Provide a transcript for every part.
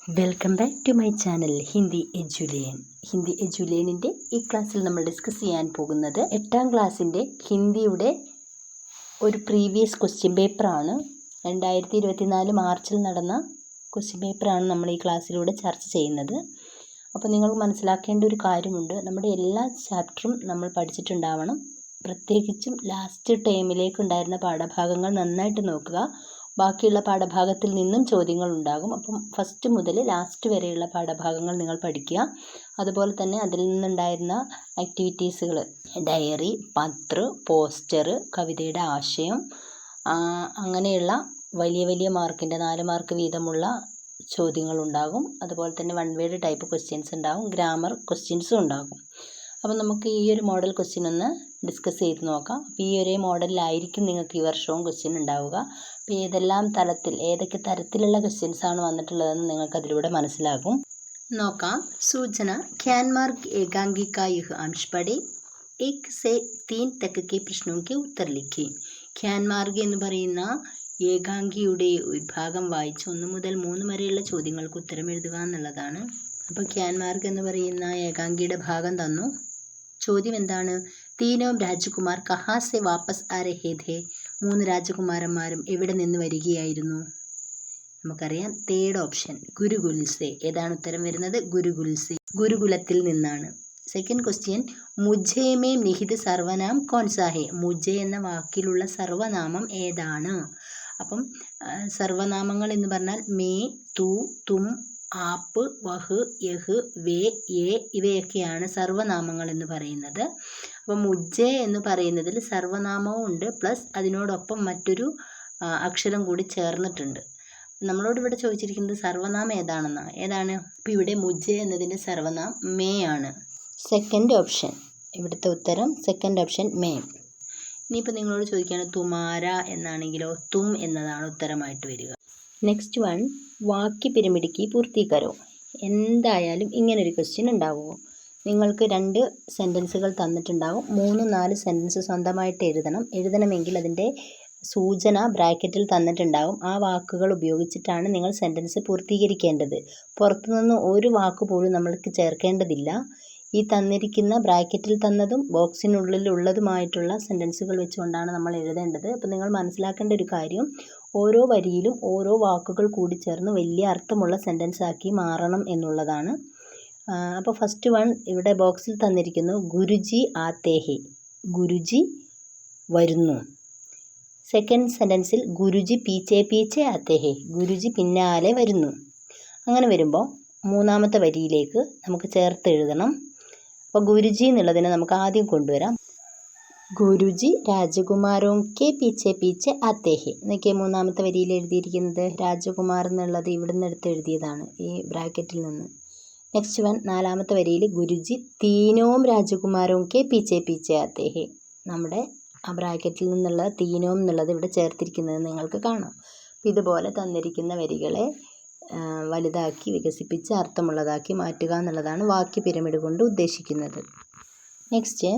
Welcome back to my channel Hindi എജുലേൻ. ഹിന്ദി എജുലേനിൻ്റെ ഈ ക്ലാസ്സിൽ നമ്മൾ ഡിസ്കസ് ചെയ്യാൻ പോകുന്നത് 8ാം ക്ലാസ്സിൻ്റെ ഹിന്ദിയുടെ ഒരു പ്രീവിയസ് ക്വസ്റ്റ്യൻ പേപ്പറാണ്. 2024 മാർച്ചിൽ നടന്ന ക്വസ്റ്റ്യൻ പേപ്പറാണ് നമ്മൾ ഈ ക്ലാസ്സിലൂടെ ചർച്ച ചെയ്യുന്നത്. അപ്പോൾ നിങ്ങൾക്ക് മനസ്സിലാക്കേണ്ട ഒരു കാര്യമുണ്ട്, നമ്മുടെ എല്ലാ ചാപ്റ്ററും നമ്മൾ പഠിച്ചിട്ടുണ്ടാവണം. പ്രത്യേകിച്ചും ലാസ്റ്റ് ടൈമിലേക്ക് ഉണ്ടായിരുന്ന പാഠഭാഗങ്ങൾ നന്നായിട്ട് നോക്കുക. ബാക്കിയുള്ള പാഠഭാഗത്തിൽ നിന്നും ചോദ്യങ്ങൾ ഉണ്ടാകും. അപ്പം ഫസ്റ്റ് മുതൽ ലാസ്റ്റ് വരെയുള്ള പാഠഭാഗങ്ങൾ നിങ്ങൾ പഠിക്കുക. അതുപോലെ തന്നെ അതിൽ നിന്നുണ്ടായിരുന്ന ആക്ടിവിറ്റീസുകൾ, ഡയറി, പത്ര, പോസ്റ്റർ, കവിതയുടെ ആശയം, അങ്ങനെയുള്ള വലിയ വലിയ മാർക്കിൻ്റെ 4 മാർക്ക് വീതമുള്ള ചോദ്യങ്ങളുണ്ടാകും. അതുപോലെ തന്നെ 1 വേർഡ് ടൈപ്പ് ക്വസ്റ്റ്യൻസ് ഉണ്ടാകും, ഗ്രാമർ ക്വസ്റ്റ്യൻസും ഉണ്ടാകും. അപ്പം നമുക്ക് ഈ ഒരു മോഡൽ ക്വസ്റ്റ്യൻ ഒന്ന് ഡിസ്കസ് ചെയ്ത് നോക്കാം. അപ്പോൾ ഈ ഒരേ മോഡലിലായിരിക്കും നിങ്ങൾക്ക് ഈ വർഷവും ക്വസ്റ്റ്യൻ ഉണ്ടാവുക. അപ്പോൾ ഏതൊക്കെ തരത്തിലുള്ള ക്വസ്റ്റ്യൻസ് ആണ് വന്നിട്ടുള്ളതെന്ന് നിങ്ങൾക്ക് അതിലൂടെ മനസ്സിലാകും. നോക്കാം. സൂചന ക്യാൻ മാർഗ് ഏകാംഗി കാ യഹ് അംശ് പഠേ 1 से 3 तक के प्रश्नों के उत्तर लिखें. ക്യാൻ മാർഗ് എന്ന് പറയുന്ന ഏകാംഗിയുടെ ഒരു ഭാഗം വായിച്ച് 1 മുതൽ 3 വരെയുള്ള ചോദ്യങ്ങൾക്ക് ഉത്തരം എഴുതുക എന്നുള്ളതാണ്. അപ്പോൾ ക്യാൻ മാർഗ് എന്ന് പറയുന്ന ഏകാംഗിയുടെ ഭാഗം തന്നു. ചോദ്യം എന്താണ്? തീനോം രാജകുമാർ കഹാ സെ വാപ്പസ് ആ രഹേ ഥേ. 3 രാജകുമാരന്മാരും എവിടെ നിന്ന് വരികയായിരുന്നു? നമുക്കറിയാം, തേർഡ് ഓപ്ഷൻ ഗുരുകുൽസെ. ഏതാണ് ഉത്തരം വരുന്നത്? ഗുരുകുൽസെ, ഗുരുകുലത്തിൽ നിന്നാണ്. സെക്കൻഡ് ക്വസ്റ്റ്യൻ മുജേ മേ നിഹിത് സർവനാം കോൺസാ ഹേ. മുജേ എന്ന വാക്കിലുള്ള സർവനാമം ഏതാണ്? അപ്പം സർവനാമങ്ങൾ എന്ന് പറഞ്ഞാൽ മേ, തു, തും, ആപ്പ്, വഹ്, യഹ്, വേ, യേ ഇവയൊക്കെയാണ് സർവനാമങ്ങൾ എന്ന് പറയുന്നത്. അപ്പോൾ മുജ്ജെ എന്ന് പറയുന്നതിൽ സർവനാമവും ഉണ്ട്, പ്ലസ് അതിനോടൊപ്പം മറ്റൊരു അക്ഷരം കൂടി ചേർന്നിട്ടുണ്ട്. നമ്മളോട് ഇവിടെ ചോദിച്ചിരിക്കുന്നത് സർവനാമം ഏതാണെന്നാണ്. ഏതാണ്? അപ്പോൾ ഇവിടെ മുജ്ജെ എന്നതിൻ്റെ സർവനാമം മേ ആണ്. സെക്കൻഡ് ഓപ്ഷൻ, ഇവിടുത്തെ ഉത്തരം സെക്കൻഡ് ഓപ്ഷൻ മേ. ഇനിയിപ്പോൾ നിങ്ങളോട് ചോദിക്കുകയാണ് തുമാര എന്നാണെങ്കിലോ തും എന്നതാണ് ഉത്തരമായിട്ട് വരിക. നെക്സ്റ്റ് വൺ വാക്യ പിരമിഡിക്ക് പൂർത്തീകരോ. എന്തായാലും ഇങ്ങനൊരു ക്വസ്റ്റ്യൻ ഉണ്ടാവുമോ? നിങ്ങൾക്ക് 2 സെൻറ്റൻസുകൾ തന്നിട്ടുണ്ടാകും. 3-4 സെൻറ്റൻസ് സ്വന്തമായിട്ട് എഴുതണമെങ്കിൽ അതിൻ്റെ സൂചന ബ്രാക്കറ്റിൽ തന്നിട്ടുണ്ടാകും. ആ വാക്കുകൾ ഉപയോഗിച്ചിട്ടാണ് നിങ്ങൾ സെൻറ്റൻസ് പൂർത്തീകരിക്കേണ്ടത്. പുറത്തുനിന്ന് ഒരു വാക്ക് പോലും നമ്മൾക്ക് ചേർക്കേണ്ടതില്ല. ഈ തന്നിരിക്കുന്ന ബ്രാക്കറ്റിൽ തന്നതും ബോക്സിനുള്ളിലുള്ളതുമായിട്ടുള്ള സെൻറ്റൻസുകൾ വെച്ചുകൊണ്ടാണ് നമ്മൾ എഴുതേണ്ടത്. അപ്പോൾ നിങ്ങൾ മനസ്സിലാക്കേണ്ട ഒരു കാര്യം, ഓരോ വരിയിലും ഓരോ വാക്കുകൾ കൂടി ചേർന്ന് വലിയ അർത്ഥമുള്ള സെൻറ്റൻസ് ആക്കി മാറണം എന്നുള്ളതാണ്. അപ്പോൾ ഫസ്റ്റ് വൺ ഇവിടെ ബോക്സിൽ തന്നിരിക്കുന്നു, ഗുരുജി ആത്തേ ഹേ. ഗുരുജി വരുന്നു. സെക്കൻഡ് സെൻറ്റൻസിൽ ഗുരുജി പീച്ചേ പീച്ചേ ആത്തേ ഹേ. ഗുരുജി പിന്നാലെ വരുന്നു. അങ്ങനെ വരുമ്പോൾ 3ാമത്തെ വരിയിലേക്ക് നമുക്ക് ചേർത്ത് എഴുതണം. അപ്പോൾ ഗുരുജി എന്നുള്ളതിനെ നമുക്ക് ആദ്യം കൊണ്ടുവരാം. ഗുരുജി രാജകുമാരോं के पीछे पीछे आते हैं. എന്നൊക്കെ 3ാമത്തെ വരിയിൽ എഴുതിയിരിക്കുന്നത് രാജകുമാർ എന്നുള്ളത് ഇവിടുന്ന് എടുത്ത് എഴുതിയതാണ്, ഈ ബ്രാക്കറ്റിൽ നിന്ന്. നെക്സ്റ്റ് വൺ 4ാമത്തെ വരിയിൽ ഗുരുജി തീനോം രാജകുമാരോं के पीछे पीछे आते हैं. നമ്മുടെ ആ ബ്രാക്കറ്റിൽ നിന്നുള്ള തീനോം എന്നുള്ളത് ഇവിടെ ചേർത്തിരിക്കുന്നത് നിങ്ങൾക്ക് കാണാം. ഇതുപോലെ തന്നിരിക്കുന്ന വരികളെ വലുതാക്കി വികസിപ്പിച്ച് അർത്ഥമുള്ളതാക്കി മാറ്റുക എന്നുള്ളതാണ് വാക്യ പിരമിഡ് കൊണ്ട് ഉദ്ദേശിക്കുന്നത്. നെക്സ്റ്റ്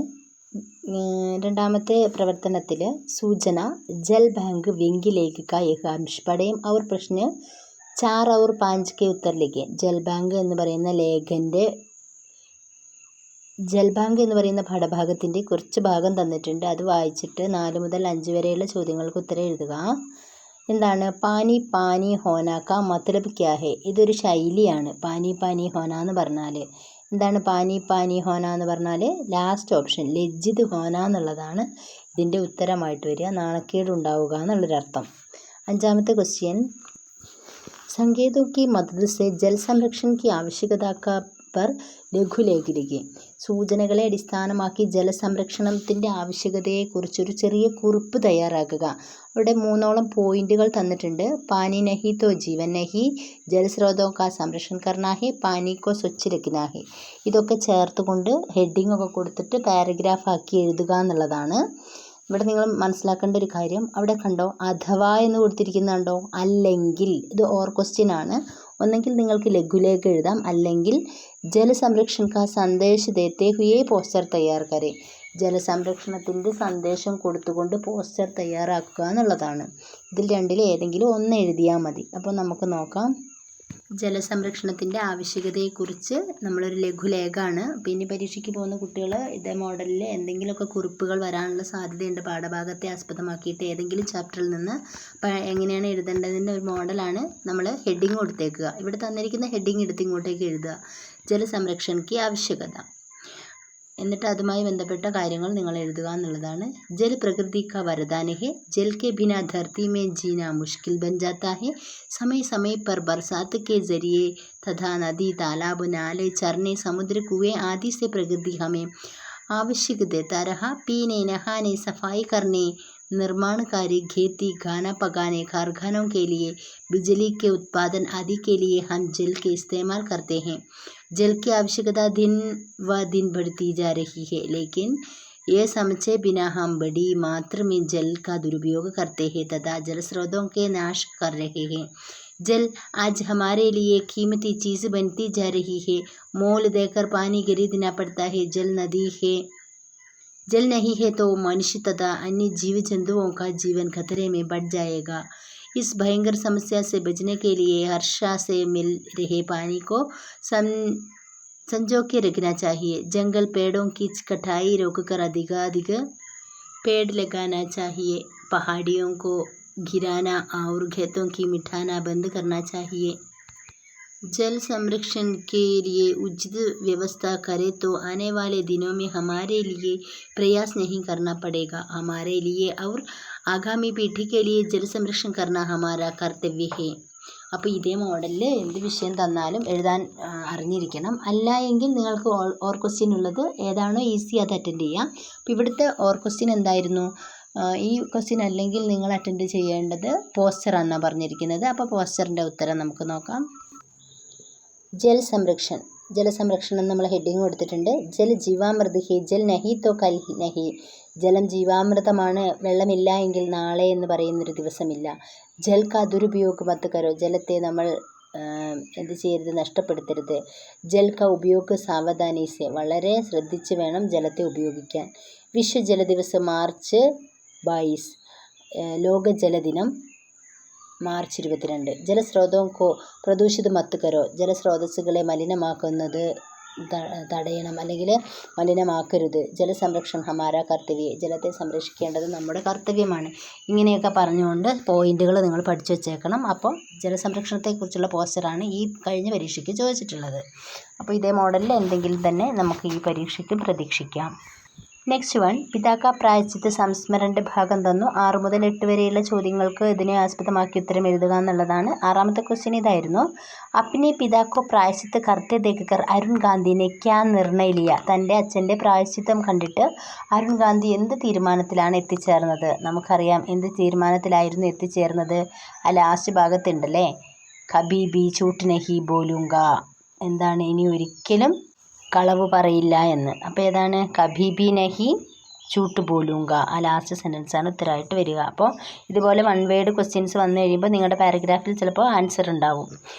2ാമത്തെ പ്രവർത്തനത്തിൽ സൂചന ജൽ ബാങ്ക് വിംഗിലേക്ക് കാ യഹ് അംശ് പഠേം और प्रश्न 4 और 5 के उत्तर लिखें. ജൽ ബാങ്ക് എന്ന് പറയുന്ന പാഠഭാഗത്തിൻ്റെ കുറച്ച് ഭാഗം തന്നിട്ടുണ്ട്. അത് വായിച്ചിട്ട് 4 മുതൽ 5 വരെയുള്ള ചോദ്യങ്ങൾക്ക് ഉത്തരം എഴുതുക. എന്താണ് പാനി പാനി ഹോന കാ മത്ലബ് ക്യാ ഹേ. ഇതൊരു ശൈലിയാണ്. പാനി പാനി ഹോന എന്ന് പറഞ്ഞാൽ എന്താണ്? പാനി പാനി ഹോന എന്ന് പറഞ്ഞാൽ ലാസ്റ്റ് ഓപ്ഷൻ ലജ്ജിത് ഹോന എന്നുള്ളതാണ് ഇതിൻ്റെ ഉത്തരമായിട്ട് വരിക. നാണക്കേട് ഉണ്ടാവുക എന്നുള്ളൊരർത്ഥം. 5ാമത്തെ ക്വസ്റ്റ്യൻ संकेतों की मदद से जल संरक्षण की आवश्यकता का पर ലഘുലേഖ ലിഖിം. സൂചനകളെ അടിസ്ഥാനമാക്കി ജലസംരക്ഷണത്തിൻ്റെ ആവശ്യകതയെക്കുറിച്ചൊരു ചെറിയ കുറിപ്പ് തയ്യാറാക്കുക. അവിടെ 3ഓളം പോയിന്റുകൾ തന്നിട്ടുണ്ട്. പാനി നഹി തോ ജീവൻ നഹി, ജലസ്രോതോ കാ സംരക്ഷൺ കർണാ ഹെ, പാനി കോ സ്വച്ഛ് രഖ്നാ ഹെ. ഇതൊക്കെ ചേർത്തുകൊണ്ട് ഹെഡിങ് ഒക്കെ കൊടുത്തിട്ട് പാരഗ്രാഫ് ആക്കി എഴുതുക എന്നുള്ളതാണ്. ഇവിടെ നിങ്ങൾ മനസ്സിലാക്കേണ്ട ഒരു കാര്യം, അവിടെ കണ്ടോ അഥവാ എന്ന് കൊടുത്തിരിക്കുന്നത് കണ്ടോ? അല്ലെങ്കിൽ. ഇത് ഓർ ക്വസ്റ്റ്യൻ ആണ്. ഒന്നെങ്കിൽ നിങ്ങൾക്ക് ലഘുലേഖ എഴുതാം, അല്ലെങ്കിൽ ജലസംരക്ഷൺ കാ സന്ദേശ് ദേത്തെ ഹുയേ പോസ്റ്റർ തയ്യാർ കരെ. ജലസംരക്ഷണത്തിൻ്റെ സന്ദേശം കൊടുത്തുകൊണ്ട് പോസ്റ്റർ തയ്യാറാക്കുക എന്നുള്ളതാണ്. ഇതിൽ രണ്ടിൽ ഏതെങ്കിലും ഒന്ന് എഴുതിയാൽ മതി. അപ്പോൾ നമുക്ക് നോക്കാം. ജലസംരക്ഷണത്തിൻ്റെ ആവശ്യകതയെക്കുറിച്ച് നമ്മളൊരു ലഘുലേഖമാണ്. പിന്നെ പരീക്ഷയ്ക്ക് പോകുന്ന കുട്ടികൾ ഇതേ മോഡലിൽ എന്തെങ്കിലുമൊക്കെ കുറിപ്പുകൾ വരാനുള്ള സാധ്യതയുണ്ട്. പാഠഭാഗത്തെ ആസ്പദമാക്കിയിട്ട് ഏതെങ്കിലും ചാപ്റ്ററിൽ നിന്ന് എങ്ങനെയാണ് എഴുതേണ്ടതിൻ്റെ ഒരു മോഡലാണ് നമ്മൾ ഹെഡിങ് കൊടുത്തേക്കുക. ഇവിടെ തന്നിരിക്കുന്ന ഹെഡിങ് എടുത്ത് ഇങ്ങോട്ടേക്ക് എഴുതുക. ജലസംരക്ഷൺ की ആവശ്യകത, എന്നിട്ട് അതുമായി ബന്ധപ്പെട്ട കാര്യങ്ങൾ നിങ്ങൾ എഴുതുക എന്നുള്ളതാണ്. ജൽ പ്രകൃതി का वरदान है, जल के बिना धरती में जीना मुश्किल बन जाता है. समय समय पर बरसात के जरिए तथा नदी, तालाब, नाले, झरने, समुद्र, कुएं आदि से प्रकृति हमें आवश्यक देता रहा. पीने, नहाने, सफाई करने, निर्माण कार्य, खेती, खाना पकाने, कारखानों के लिए, बिजली के उत्पादन आदि के लिए हम जल के इस्तेमाल करते हैं. जल की आवश्यकता दिन व दिन बढ़ती जा रही है, लेकिन ये समझे बिना हम बड़ी मात्रा में जल का दुरुपयोग करते हैं तथा जल स्रोतों के नाश कर रहे हैं. जल आज हमारे लिए कीमती चीज़ बनती जा रही है. मोल देकर पानी खरीदना पड़ता है. जल नहीं है तो मनुष्य तथा अन्य जीव जंतुओं का जीवन खतरे में बढ़ जाएगा. इस भयंकर समस्या से बचने के लिए वर्षा से मिल रहे पानी को संजो के रखना चाहिए. जंगल पेड़ों की कटाई रोककर अधिकाधिक पेड़ लगाना चाहिए. पहाड़ियों को गिराना और खेतों की मिटाना बंद करना चाहिए. जल संरक्षण के लिए उचित व्यवस्था करें तो आने वाले दिनों में हमारे लिए प्रयास नहीं करना पड़ेगा. हमारे लिए और आगामी पीढ़ी के लिए जल संरक्षण करना हमारा कर्तव्य है. അപ്പോൾ ഇതേ മോഡലിൽ എന്ത് വിഷയം തന്നാലും എഴുതാൻ അറിഞ്ഞിരിക്കണം. അല്ല എങ്കിൽ നിങ്ങൾക്ക് ഓർ ക്വസ്റ്റ്യൻ ഉള്ളത് ഏതാണോ ഈസി അത് അറ്റൻഡ് ചെയ്യാം. അപ്പോൾ ഇവിടുത്തെ ഓർ ക്വസ്റ്റ്യൻ എന്തായിരുന്നു? ഈ ക്വസ്റ്റ്യൻ അല്ലെങ്കിൽ നിങ്ങൾ അറ്റൻഡ് ചെയ്യേണ്ടത് പോസ്റ്റർ എന്നാണ് പറഞ്ഞിരിക്കുന്നത്. അപ്പോൾ പോസ്റ്ററിൻ്റെ ഉത്തരം നമുക്ക് നോക്കാം. ജൽ സംരക്ഷൺ, ജലസംരക്ഷണം നമ്മൾ ഹെഡിങ് കൊടുത്തിട്ടുണ്ട്. ജൽ ജീവാമൃത് ഹി, ജൽ നഹി തോ കൽ നഹി. ജലം ജീവാമൃതമാണ്, വെള്ളമില്ല എങ്കിൽ നാളെ എന്ന് പറയുന്നൊരു ദിവസമില്ല. ജൽ കാ ദുരുപയോഗ മത് കരോ, ജലത്തെ നമ്മൾ എന്ത് ചെയ്യരുത്, നഷ്ടപ്പെടുത്തരുത്. ജൽ കാ ഉപയോഗ സാവധാനി സെ, വളരെ ശ്രദ്ധിച്ച് വേണം ജലത്തെ ഉപയോഗിക്കാൻ. വിശ്വ ജലദിവസ് മാർച്ച് 22, ലോക ജലദിനം മാർച്ച് 22. ജലസ്രോതം കോ പ്രദൂഷിത മത്ത് കരോ, ജലസ്രോതസ്സുകളെ മലിനമാക്കുന്നത് തടയണം അല്ലെങ്കിൽ മലിനമാക്കരുത്. ജലസംരക്ഷണം ഹമാര കർത്തവ്യ, ജലത്തെ സംരക്ഷിക്കേണ്ടത് നമ്മുടെ കർത്തവ്യമാണ്. ഇങ്ങനെയൊക്കെ പറഞ്ഞുകൊണ്ട് പോയിന്റുകൾ നിങ്ങൾ പഠിച്ചു വച്ചേക്കണം. അപ്പോൾ ജലസംരക്ഷണത്തെക്കുറിച്ചുള്ള പോസ്റ്ററാണ് ഈ കഴിഞ്ഞ പരീക്ഷയ്ക്ക് ചോദിച്ചിട്ടുള്ളത്. അപ്പോൾ ഇതേ മോഡലിൽ എന്തെങ്കിലും തന്നെ നമുക്ക് ഈ പരീക്ഷയ്ക്ക് പ്രതീക്ഷിക്കാം. നെക്സ്റ്റ് വൺ, പിതാക്ക പ്രായശ്ചിത്ത സംസ്മരൻ്റെ ഭാഗം തന്നു. 6 മുതൽ 8 വരെയുള്ള ചോദ്യങ്ങൾക്ക് ഇതിനെ ആസ്പദമാക്കി ഉത്തരം എഴുതുക എന്നുള്ളതാണ്. 6ാമത്തെ ക്വസ്റ്റ്യൻ ഇതായിരുന്നു. അപ്നെ പിതാക്കോ പ്രായശ്ചിത്ത കർത്തെ ദേക്കർ അരുൺ ഗാന്ധിനെ ക്യാ നിർണയ ലിയ. തൻ്റെ അച്ഛൻ്റെ പ്രായശ്ചിത്തം കണ്ടിട്ട് അരുൺ ഗാന്ധി എന്ത് തീരുമാനത്തിലാണ് എത്തിച്ചേർന്നത്? നമുക്കറിയാം എന്ത് തീരുമാനത്തിലായിരുന്നു എത്തിച്ചേർന്നത്. ആ ലാസ്റ്റ് ഭാഗത്തുണ്ടല്ലേ, കബി ബി ചൂട്ട് നഹി ബോലൂങ്ക, എന്താണ്, ഇനി ഒരിക്കലും കളവ് പറയില്ല എന്ന്. അപ്പോൾ ഏതാണ്? കഭി ബി നഹി ചൂട്ട് ബോലൂങ്ക. ആ ലാസ്റ്റ് സെൻറ്റൻസാണ് ഉത്തരമായിട്ട് വരിക. അപ്പോൾ ഇതുപോലെ 1 വേർഡ് ക്വസ്റ്റ്യൻസ് വന്നു കഴിയുമ്പോൾ നിങ്ങളുടെ പാരഗ്രാഫിൽ ചിലപ്പോൾ ആൻസർ ഉണ്ടാവും.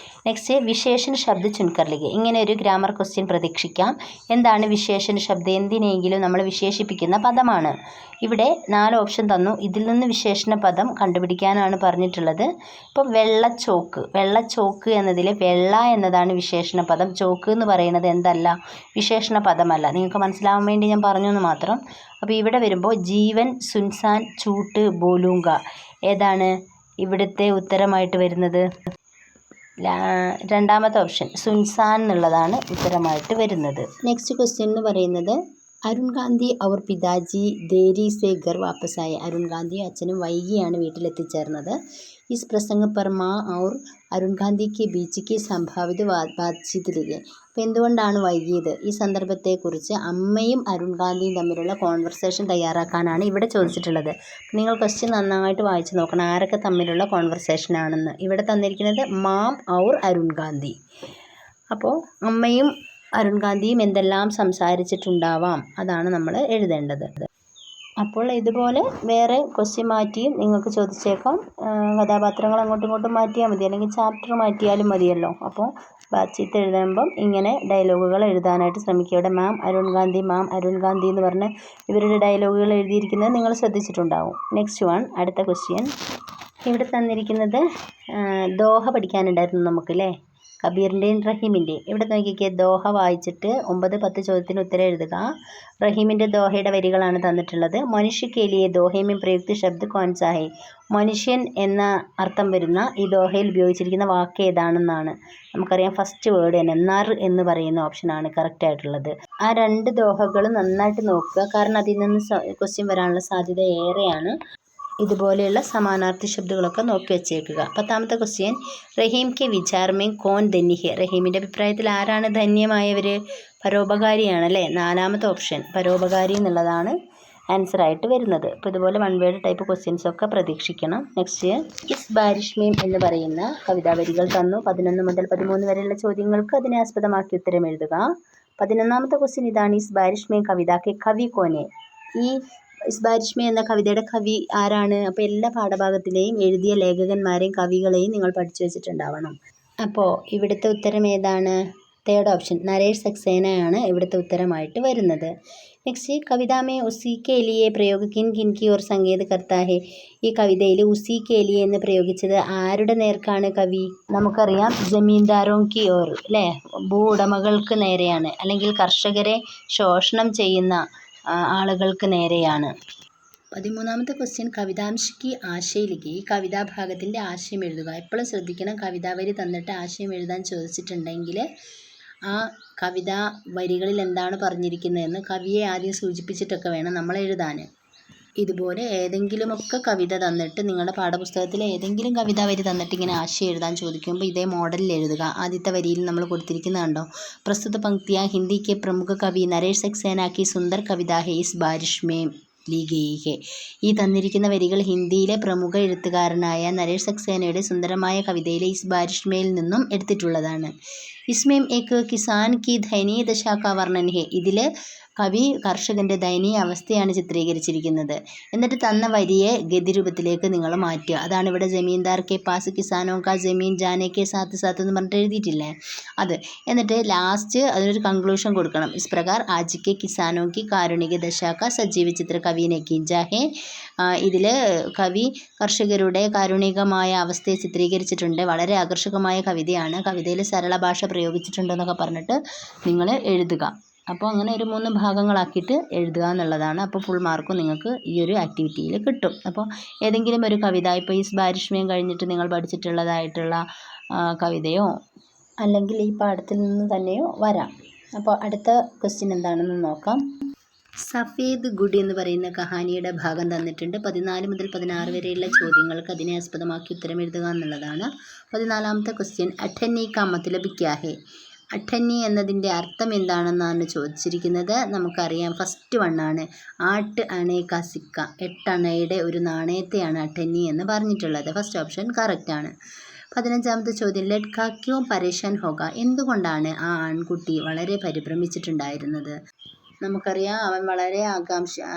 നെക്സ്റ്റ്, വിശേഷൺ ശബ്ദ ചുൻകർ ലിഖെ. ഇങ്ങനെ ഒരു ഗ്രാമർ ക്വസ്റ്റ്യൻ പ്രതീക്ഷിക്കാം. എന്താണ് വിശേഷൺ ശബ്ദം? എന്തിനെങ്കിലും നമ്മൾ വിശേഷിപ്പിക്കുന്ന പദമാണ്. ഇവിടെ 4 ഓപ്ഷൻ തന്നു. ഇതിൽ നിന്ന് വിശേഷണ പദം കണ്ടുപിടിക്കാനാണ് പറഞ്ഞിട്ടുള്ളത്. ഇപ്പോൾ വെള്ളച്ചോക്ക്, വെള്ളച്ചോക്ക് എന്നതിൽ വെള്ള എന്നതാണ് വിശേഷണ പദം. ചോക്ക് എന്ന് പറയുന്നത് എന്തല്ല, വിശേഷണ പദമല്ല. നിങ്ങൾക്ക് മനസ്സിലാവാൻ വേണ്ടി ഞാൻ പറഞ്ഞു എന്ന് മാത്രം. അപ്പോൾ ഇവിടെ വരുമ്പോൾ ജീവൻ, സുൻസാൻ, ചൂട്ട്, ബോലൂങ്ക ഏതാണ് ഇവിടുത്തെ ഉത്തരമായിട്ട് വരുന്നത്? 2ാമത്തെ ഓപ്ഷൻ സുൻസാൻ എന്നുള്ളതാണ് ഉത്തരമായിട്ട് വരുന്നത്. നെക്സ്റ്റ് ക്വസ്റ്റ്യൻ എന്ന് പറയുന്നത്, അരുൺ ഗാന്ധി അവർ പിതാജി ദേരി സെ ഘർ വാപ്പസ് ആയ. അരുൺ ഗാന്ധി അച്ഛനും വൈകിയാണ് വീട്ടിലെത്തിച്ചേർന്നത്. ഇസ് പ്രസംഗ പർ മാ ഔർ അരുൺ ഗാന്ധിക്ക് ബീച്ച് സംഭാവിത ബാത്ചീത് ലിഖെ. അപ്പോൾ എന്തുകൊണ്ടാണ് വൈകിയത്? ഈ സന്ദർഭത്തെക്കുറിച്ച് അമ്മയും അരുൺ ഗാന്ധിയും തമ്മിലുള്ള കോൺവെർസേഷൻ തയ്യാറാക്കാനാണ് ഇവിടെ ചോദിച്ചിട്ടുള്ളത്. നിങ്ങൾ ക്വസ്റ്റ്യൻ നന്നായിട്ട് വായിച്ച് നോക്കണം ആരൊക്കെ തമ്മിലുള്ള കോൺവെർസേഷൻ ആണെന്ന്. ഇവിടെ തന്നിരിക്കുന്നത് മാം ഔർ അരുൺ ഗാന്ധി. അപ്പോൾ അമ്മയും അരുൺ ഗാന്ധിയും എന്തെല്ലാം സംസാരിച്ചിട്ടുണ്ടാവാം, അതാണ് നമ്മൾ എഴുതേണ്ടത്. അപ്പോൾ ഇതുപോലെ വേറെ ക്വസ്റ്റ്യൻ മാറ്റിയും നിങ്ങൾക്ക് ചോദിച്ചേക്കാം. കഥാപാത്രങ്ങൾ അങ്ങോട്ടും ഇങ്ങോട്ടും മാറ്റിയാൽ മതി, അല്ലെങ്കിൽ ചാപ്റ്റർ മാറ്റിയാലും മതിയല്ലോ. അപ്പോൾ ബാത്ചീത്ത് എഴുതുമ്പം ഇങ്ങനെ ഡയലോഗുകൾ എഴുതാനായിട്ട് ശ്രമിക്കുക. ഇവിടെ മാം അരുൺ ഗാന്ധി, മാം അരുൺ ഗാന്ധി എന്ന് പറഞ്ഞ് ഇവരുടെ ഡയലോഗുകൾ എഴുതിയിരിക്കുന്നത് നിങ്ങൾ ശ്രദ്ധിച്ചിട്ടുണ്ടാവും. നെക്സ്റ്റ് വൺ, അടുത്ത ക്വസ്റ്റ്യൻ. ഇവിടെ തന്നിരിക്കുന്നത് ദോഹ പഠിക്കാനുണ്ടായിരുന്നു നമുക്കല്ലേ. കബീറിൻ്റെയും റഹീമിൻ്റെയും. ഇവിടെ നോക്കിക്കേ, ദോഹ വായിച്ചിട്ട് 9, 10 ചോദ്യത്തിന് ഉത്തരം എഴുതുക. റഹീമിൻ്റെ ദോഹയുടെ വരികളാണ് തന്നിട്ടുള്ളത്. മനുഷ്യ കെ ലിയെ ദോഹെ में प्रयुक्त शब्द कौन सा है? മനുഷ്യൻ എന്ന അർത്ഥം വരുന്ന ഈ ദോഹയിൽ ഉപയോഗിച്ചിരിക്കുന്ന വാക്ക് ഏതാണെന്നാണ്. നമുക്കറിയാം ഫസ്റ്റ് വേർഡ് തന്നെ നർ എന്ന് പറയുന്ന ഓപ്ഷനാണ് കറക്റ്റ് ആയിട്ടുള്ളത്. ആ 2 ദോഹകൾ നന്നായിട്ട് നോക്കുക, കാരണം അതിൽ നിന്ന് ക്വസ്റ്റ്യൻ വരാനുള്ള സാധ്യത ഏറെയാണ്. ഇതുപോലെയുള്ള സമാനാർത്ഥി ശബ്ദങ്ങളൊക്കെ നോക്കി വെച്ചേക്കുക. 10ാമത്തെ ക്വസ്റ്റ്യൻ, റഹീം കെ വിചാർ മേ കോൻ ധന്യ ഹെ? റഹീമിൻ്റെ അഭിപ്രായത്തിൽ ആരാണ് ധന്യമായവർ? പരോപകാരിയാണ് അല്ലേ. 4ാമത്തെ ഓപ്ഷൻ പരോപകാരി എന്നുള്ളതാണ് ആൻസർ ആയിട്ട് വരുന്നത്. അപ്പോൾ ഇതുപോലെ 1 വേർഡ് ടൈപ്പ് ക്വസ്റ്റ്യൻസ് ഒക്കെ പ്രതീക്ഷിക്കണം. നെക്സ്റ്റ്, ഇസ് ബാരിഷ് മേം എന്ന് പറയുന്ന കവിതാ വരികൾ തന്നു. 11 മുതൽ 13 വരെയുള്ള ചോദ്യങ്ങൾക്ക് അതിനെ ആസ്പദമാക്കി ഉത്തരം എഴുതുക. 11ാമത്തെ ക്വസ്റ്റ്യൻ ഇതാണ്, ഇസ് ബാരിഷ് മേം കവിതാക്കെ കവി കോനെ? ഈ ഇസ് ബാരിഷ് മേ എന്ന കവിതയുടെ കവി ആരാണ്? അപ്പോൾ എല്ലാ പാഠഭാഗത്തിലെയും എഴുതിയ ലേഖകന്മാരെയും കവികളെയും നിങ്ങൾ പഠിച്ചു വെച്ചിട്ടുണ്ടാവണം. അപ്പോൾ ഇവിടുത്തെ ഉത്തരം ഏതാണ്? 3rd ഓപ്ഷൻ നരേഷ് സക്സേനയാണ് ഇവിടുത്തെ ഉത്തരമായിട്ട് വരുന്നത്. നെക്സ്റ്റ്, കവിതാ may ഉസി K ലിയെ പ്രയോഗ കിൻ കിൻ Ki or Sangeeth കർത്താ ഹെ? ഈ കവിതയിൽ ഉസി കെ ലിയെ എന്ന് പ്രയോഗിച്ചത് ആരുടെ നേർക്കാണ് കവി? നമുക്കറിയാം ജമീന്ദാരോ കി ഓർ അല്ലേ, ഭൂ ഉടമകൾക്ക് നേരെയാണ്, അല്ലെങ്കിൽ കർഷകരെ ശോഷണം ചെയ്യുന്ന ആളുകൾക്ക് നേരെയാണ്. 13ാമത്തെ ക്വസ്റ്റ്യൻ, കവിതാംശിക്ക് ആശയിലേക്ക്? ഈ കവിതാഭാഗത്തിൻ്റെ ആശയം എഴുതുക. എപ്പോഴും ശ്രദ്ധിക്കണം, കവിതാവരി തന്നിട്ട് ആശയം എഴുതാൻ ചോദിച്ചിട്ടുണ്ടെങ്കിൽ ആ കവിതാ വരികളിൽ എന്താണ് പറഞ്ഞിരിക്കുന്നതെന്ന് കവിയെ ആദ്യം സൂചിപ്പിച്ചിട്ടൊക്കെ വേണം നമ്മൾ എഴുതാൻ. ഇതുപോലെ ഏതെങ്കിലുമൊക്കെ കവിത തന്നിട്ട് നിങ്ങളുടെ പാഠപുസ്തകത്തിലെ ഏതെങ്കിലും കവിതാ വരി തന്നിട്ട് ഇങ്ങനെ ആശയം എഴുതാൻ ചോദിക്കുമ്പോൾ ഇതേ മോഡലിൽ എഴുതുക. ആദ്യത്തെ വരിയിൽ നമ്മൾ കൊടുത്തിരിക്കുന്നത് കണ്ടോ, പ്രസ്തുത പങ്ക്തിയാ ഹിന്ദി കെ പ്രമുഖ കവി നരേഷ് സക്സേന की സുന്ദർ കവിത है इस बारिश में ली गई है? ഈ തന്നിരിക്കുന്ന വരികൾ ഹിന്ദിയിലെ പ്രമുഖ എഴുത്തുകാരനായ നരേഷ് സക്സേനയുടെ സുന്ദരമായ കവിതയിലെ ഇസ് ബാരിഷ് മേയിൽ നിന്നും എടുത്തിട്ടുള്ളതാണ്. ഇസ്മേം ഏക് കിസാൻ കി ദയനീയ ദശാ കാ വർണ്ണൻ ഹെ? ഇതിൽ കവി കർഷകൻ്റെ ദയനീയ അവസ്ഥയാണ് ചിത്രീകരിച്ചിരിക്കുന്നത്. എന്നിട്ട് തന്ന വരിയെ ഗദ്യരൂപത്തിലേക്ക് നിങ്ങൾ മാറ്റുക. അതാണ് ഇവിടെ ജമീന്ദാർ കെ പാസ് കിസാനോ കാ ജമീൻ ജാനെ കെ സാത്ത് സാത്ത് എന്ന് പറഞ്ഞിട്ട് എഴുതിയിട്ടില്ലേ, അത്. എന്നിട്ട് ലാസ്റ്റ് അതിനൊരു കൺക്ലൂഷൻ കൊടുക്കണം. ഇസ് പ്രകാർ ആജ് കെ കിസാനോ കി കാരുണിക ദശാ കാ സജീവ ചിത്ര കവിനെ കീഞ്ചാ ഹെ? ഇതിൽ കവി കർഷകരുടെ കാരുണികമായ അവസ്ഥയെ ചിത്രീകരിച്ചിട്ടുണ്ട്. വളരെ ആകർഷകമായ കവിതയാണ്, കവിതയിൽ സരള ഭാഷ പ്രയോഗിച്ചിട്ടുണ്ടെന്നൊക്കെ പറഞ്ഞിട്ട് നിങ്ങൾ എഴുതുക. അപ്പോൾ അങ്ങനെ ഒരു 3 ഭാഗങ്ങളാക്കിയിട്ട് എഴുതുക എന്നുള്ളതാണ്. അപ്പോൾ ഫുൾ മാർക്കും നിങ്ങൾക്ക് ഈ ഒരു ആക്ടിവിറ്റിയിൽ കിട്ടും. അപ്പോൾ ഏതെങ്കിലും ഒരു കവിത, ഇപ്പോൾ ഈ ബാരിഷ് മേം കഴിഞ്ഞിട്ട് നിങ്ങൾ പഠിച്ചിട്ടുള്ളതായിട്ടുള്ള കവിതയോ അല്ലെങ്കിൽ ഈ പാഠത്തിൽ നിന്ന് തന്നെയോ വരാം. അപ്പോൾ അടുത്ത ക്വസ്റ്റ്യൻ എന്താണെന്ന് നോക്കാം. സഫേദ് ഗുഡ് എന്ന് പറയുന്ന കഹാനിയുടെ ഭാഗം തന്നിട്ടുണ്ട്. 14 മുതൽ 16 വരെയുള്ള ചോദ്യങ്ങൾക്ക് അതിനെ ആസ്പദമാക്കി ഉത്തരം എഴുതുക എന്നുള്ളതാണ്. 14ാമത്തെ ക്വസ്റ്റ്യൻ, അഠന്നി കാ മത്ലബ് ക്യാ ഹെ? അഠന്നി എന്നതിൻ്റെ അർത്ഥം എന്താണെന്നാണ് ചോദിച്ചിരിക്കുന്നത്. നമുക്കറിയാം ഫസ്റ്റ് 1 ആണ്, 8 അണേ കാ സിക്ക, 8 അണയുടെ ഒരു നാണയത്തെയാണ് അഠന്നി എന്ന് പറഞ്ഞിട്ടുള്ളത്. ഫസ്റ്റ് ഓപ്ഷൻ കറക്റ്റ് ആണ്. 15ാമത്തെ ചോദ്യം, ലഡ്ക ക്യോं പരേശാൻ ഹോഗ? എന്തുകൊണ്ടാണ് ആ ആൺകുട്ടി വളരെ പരിഭ്രമിച്ചിട്ടുണ്ടായിരുന്നത്? നമുക്കറിയാം അവൻ വളരെ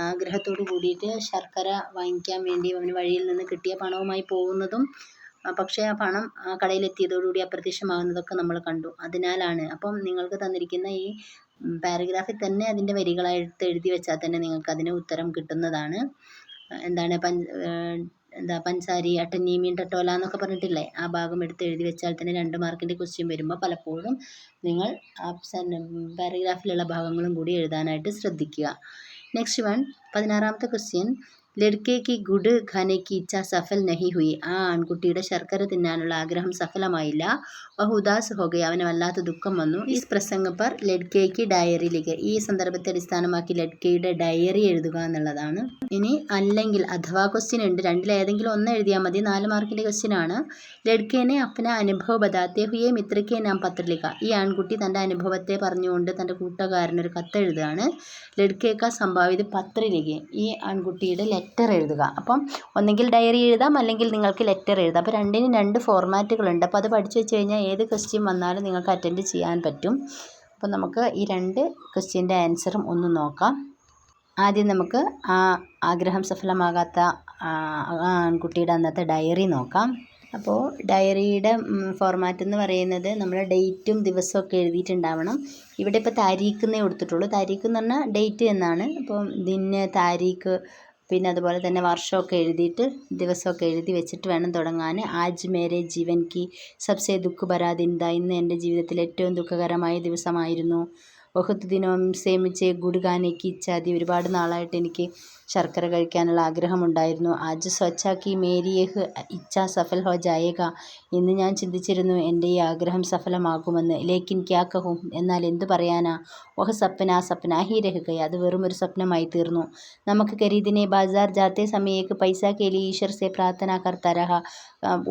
ആഗ്രഹത്തോട് കൂടിയിട്ട് ശർക്കര വാങ്ങിക്കാൻ വേണ്ടി അവന് വഴിയിൽ നിന്ന് കിട്ടിയ പണവുമായി പോകുന്നതും പക്ഷേ ആ പണം ആ കടയിലെത്തിയതോടുകൂടി അപ്രത്യക്ഷമാകുന്നതൊക്കെ നമ്മൾ കണ്ടു. അതിനാലാണ്. അപ്പം നിങ്ങൾക്ക് തന്നിരിക്കുന്ന ഈ പാരഗ്രാഫിൽ തന്നെ അതിൻ്റെ വരികളായിട്ട് എഴുതി വെച്ചാൽ തന്നെ നിങ്ങൾക്ക് അതിന് ഉത്തരം കിട്ടുന്നതാണ്. എന്താണ് പഞ്ചാരി അട്ടന്നി മീൻ ടട്ടോല എന്നൊക്കെ പറഞ്ഞിട്ടില്ലേ, ആ ഭാഗം എടുത്ത് എഴുതി വെച്ചാൽ തന്നെ 2 മാർക്കിൻ്റെ ക്വസ്റ്റ്യൻ വരുമ്പോൾ പലപ്പോഴും നിങ്ങൾ പാരഗ്രാഫിലുള്ള ഭാഗങ്ങളും കൂടി എഴുതാനായിട്ട് ശ്രദ്ധിക്കുക. നെക്സ്റ്റ് 16ാമത്തെ ക്വസ്റ്റ്യൻ, ലഡ്കെ കി ഗുഡ് ഖാനെ കി ഇച്ഛ സഫൽ നഹി ഹുയി? ആ ആൺകുട്ടിയുടെ ശർക്കര തിന്നാനുള്ള ആഗ്രഹം സഫലമായില്ല. വഹ് ഉദാസ് ഹോ ഗയ, അവന് വല്ലാത്ത ദുഃഖം വന്നു. ഈ പ്രസംഗ പർ ലഡ്കേക്ക് ഡയറി ലിഖെ? ഈ സന്ദർഭത്തെ അടിസ്ഥാനമാക്കി ലഡ്കയുടെ ഡയറി എഴുതുക എന്നുള്ളതാണ്. ഇനി അല്ലെങ്കിൽ അഥവാ ക്വസ്റ്റ്യൻ ഉണ്ട്, രണ്ടിലേതെങ്കിലും ഒന്ന് എഴുതിയാൽ മതി. 4 മാർക്കിൻ്റെ ക്വസ്റ്റ്യൻ ആണ്. ലഡ്കേനെ അപ്ന അനുഭവ ബതാത്തെ ഹുയെ മിത്രക്കെ നാം പത്ര ലിഖ? ഈ ആൺകുട്ടി തൻ്റെ അനുഭവത്തെ പറഞ്ഞുകൊണ്ട് തൻ്റെ കൂട്ടുകാരനൊരു കത്ത് എഴുതുകയാണ്. ലഡ്കേക്ക സംഭാവിത പത്ര ലിഖെ? ഈ ആൺകുട്ടിയുടെ ലെറ്റർ എഴുതുക. അപ്പം ഒന്നെങ്കിൽ ഡയറി എഴുതാം, അല്ലെങ്കിൽ നിങ്ങൾക്ക് ലെറ്റർ എഴുതാം. അപ്പോൾ 2നും 2 ഫോർമാറ്റുകളുണ്ട്. അപ്പോൾ അത് പഠിച്ചു വെച്ച് കഴിഞ്ഞാൽ ഏത് ക്വസ്റ്റ്യൻ വന്നാലും നിങ്ങൾക്ക് അറ്റൻഡ് ചെയ്യാൻ പറ്റും. അപ്പോൾ നമുക്ക് ഈ 2 ക്വസ്റ്റ്യൻ്റെ ആൻസറും ഒന്ന് നോക്കാം. ആദ്യം നമുക്ക് ആ ആഗ്രഹം സഫലമാകാത്ത ആൺകുട്ടിയുടെ അന്നത്തെ ഡയറി നോക്കാം. അപ്പോൾ ഡയറിയുടെ ഫോർമാറ്റ് എന്ന് പറയുന്നത് നമ്മൾ ഡേറ്റും ദിവസമൊക്കെ എഴുതിയിട്ടുണ്ടാവണം. ഇവിടെ ഇപ്പോൾ താരീഖെന്നേ കൊടുത്തിട്ടുള്ളൂ. താരീഖ് എന്ന് പറഞ്ഞാൽ ഡേറ്റ് എന്നാണ്. അപ്പോൾ ദിന് താരീഖ് പിന്നെ അതുപോലെ തന്നെ വർഷമൊക്കെ എഴുതിയിട്ട് ദിവസമൊക്കെ എഴുതി വെച്ചിട്ട് വേണം തുടങ്ങാൻ. ആജ് മേരെ ജീവൻ കി സബ്സെ ദുഃഖ് ഭരാ ദിൻ താ, ഇന്ന് എൻ്റെ ജീവിതത്തിൽ ഏറ്റവും ദുഃഖകരമായ ദിവസമായിരുന്നു. ബഹുത് ദിനോം സേ മുझे ഗുഡ് ഖാനെ കി ഇച്ഛാ ഥി, ഒരുപാട് നാളായിട്ട് എനിക്ക് ശർക്കര കഴിക്കാനുള്ള ആഗ്രഹമുണ്ടായിരുന്നു. ആജ് സോച്ചാ കി മേരി യഹ് ഇച്ഛാ സഫൽ ഹോ ജായേഗ, ഇന്ന് ഞാൻ ചിന്തിച്ചിരുന്നു എൻ്റെ ഈ ആഗ്രഹം സഫലമാകുമെന്ന്. ലേക്കിൻ ക്യാ കഹൂം, എന്നാൽ എന്തു പറയാനാ. വഹ് സപ്ന ഹി രഹ് ഗയ, അത് വെറും ഒരു സ്വപ്നമായി തീർന്നു. നമുക്ക് ഖരീദിനെ ബാസാർ ജാത്തെ സമയ ഏക് പൈസ കെ ലിയെ ഈശ്വർ സെ പ്രാർത്ഥന കർത്താ രഹാ,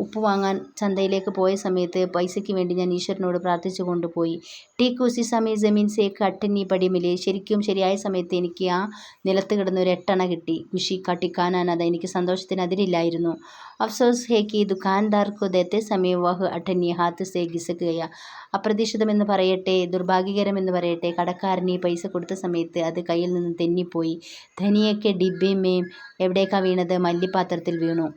ഉപ്പ് വാങ്ങാൻ ചന്തയിലേക്ക് പോയ സമയത്ത് പൈസയ്ക്ക് വേണ്ടി ഞാൻ ഈശ്വരനോട് പ്രാർത്ഥിച്ചു കൊണ്ടുപോയി. ടീക്ക് ഉസി സമയ ജമീൻ സെ ഏക് അട്ടന്നി പടി മിലി, ശരിക്കും ശരിയായ സമയത്ത് എനിക്ക് ആ നിലത്ത് കിടന്ന ഒരു 8 അണ കിട്ടി. ഖുഷി കാ ഠിക്കാന നഥ, എനിക്ക് സന്തോഷത്തിന് അതിരില്ലായിരുന്നു. അഫ്സോസ് ഹേ കി ദുകാൻദാർ കോ ദേത്തെ സമയ വഹ് അട്ടന്നി ഹാത്ത് സെ ഖിസക് ഗയ, അപ്രതീക്ഷിതമെന്ന് പറയട്ടെ, ദുർഭാഗ്യകരമെന്ന് പറയട്ടെ, കടക്കാരന് ഈ പൈസ കൊടുത്ത സമയത്ത് അത് കയ്യിൽ നിന്ന് തെന്നിപ്പോയി. ധനിയയ്ക്ക് ഡിബ്ബെ മേം, എവിടേക്കാ വീണത്, മല്ലിപ്പാത്രത്തിൽ വീണു.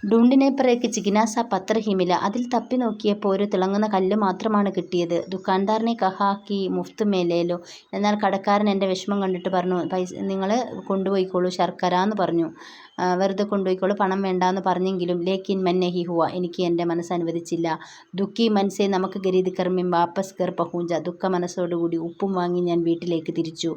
ഡൂണ്ടിനെ പറയ്ക്ക് ചികിനാസ പത്ര ഹി മില, അതിൽ തപ്പി നോക്കിയപ്പോൾ ഒരു തിളങ്ങുന്ന കല്ല് മാത്രമാണ് കിട്ടിയത്. ദുക്കാൻദാറിനെ കഹാ കി മുഫ്ത് മേ ലേലോ, എന്നാൽ കടക്കാരൻ എൻ്റെ വിഷമം കണ്ടിട്ട് പറഞ്ഞു, പൈസ നിങ്ങൾ കൊണ്ടുപോയിക്കോളൂ ശർക്കര എന്ന് പറഞ്ഞു. വെറുതെ കൊണ്ടുപോയിക്കോളൂ, പണം വേണ്ടാന്ന് പറഞ്ഞെങ്കിലും ലേക്കിൻ മൻ നഹി ഹുവ, എനിക്ക് എൻ്റെ മനസ്സ് അനുവദിച്ചില്ല. ദുഃഖി മനസ്സേ നമുക്ക് ഖരീദ് കർമ്മം വാപ്പസ് കർ പഹൂഞ്ച, ദുഃഖ മനസ്സോടുകൂടി ഉപ്പും വാങ്ങി ഞാൻ വീട്ടിലേക്ക് തിരിച്ചു.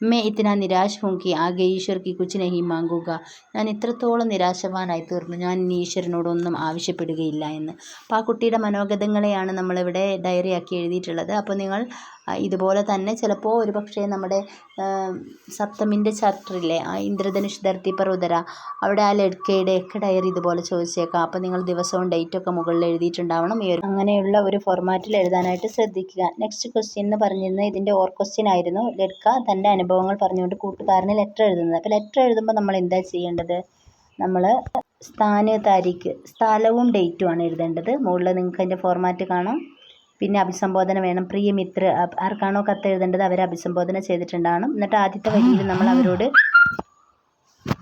മേ ഇത്തന നിരാശ് ഹൂം കി ആകെ ഈശ്വർ കി കുച്ച് നഹി മാംഗൂക, ഞാൻ ഇത്രത്തോളം നിരാശവാനായി തീർന്നു, ഞാൻ ഇനി ഈശ്വരനോടൊന്നും ആവശ്യപ്പെടുകയില്ല എന്ന്. അപ്പോൾ ആ കുട്ടിയുടെ മനോഗതങ്ങളെയാണ് നമ്മളിവിടെ ഡയറിയാക്കി എഴുതിയിട്ടുള്ളത്. അപ്പോൾ നിങ്ങൾ ഇതുപോലെ തന്നെ ചിലപ്പോൾ ഒരു പക്ഷേ നമ്മുടെ സപ്തമിൻ്റെ ചാപ്റ്ററിലെ ആ ഇന്ദ്രധനുഷ് ധർത്തി പർ ഉതര, അവിടെ ആ ലഡ്കയുടെ ഒക്കെ ഡയറി ഇതുപോലെ ചോദിച്ചേക്കാം. അപ്പോൾ നിങ്ങൾ ദിവസവും ഡേറ്റൊക്കെ മുകളിൽ എഴുതിയിട്ടുണ്ടാവണം. ഈ ഒരു അങ്ങനെയുള്ള ഒരു ഫോർമാറ്റിൽ എഴുതാനായിട്ട് ശ്രദ്ധിക്കുക. നെക്സ്റ്റ് ക്വസ്റ്റ്യൻ എന്ന് പറഞ്ഞിരുന്നത് ഇതിൻ്റെ ഓർ ക്വസ്റ്റ്യൻ ആയിരുന്നു. ലഡ്ക തൻ്റെ അനുഭവങ്ങൾ പറഞ്ഞുകൊണ്ട് കൂട്ടുകാരന് ലെറ്റർ എഴുതുന്നത്. അപ്പോൾ ലെറ്റർ എഴുതുമ്പോൾ നമ്മൾ എന്താ ചെയ്യേണ്ടത്, നമ്മൾ സ്ഥാന് താരീഖ്, സ്ഥലവും ഡേറ്റുമാണ് എഴുതേണ്ടത്. മുകളിൽ നിങ്ങൾക്ക് അതിൻ്റെ ഫോർമാറ്റ് കാണാം. പിന്നെ അഭിസംബോധന വേണം. പ്രിയ മിത്ര, ആർക്കാണോ കത്ത് എഴുതേണ്ടത് അവരെ അഭിസംബോധന ചെയ്തിട്ടുണ്ടാവണം. എന്നിട്ട് ആദ്യത്തെ വരിയിൽ നമ്മൾ അവരോട്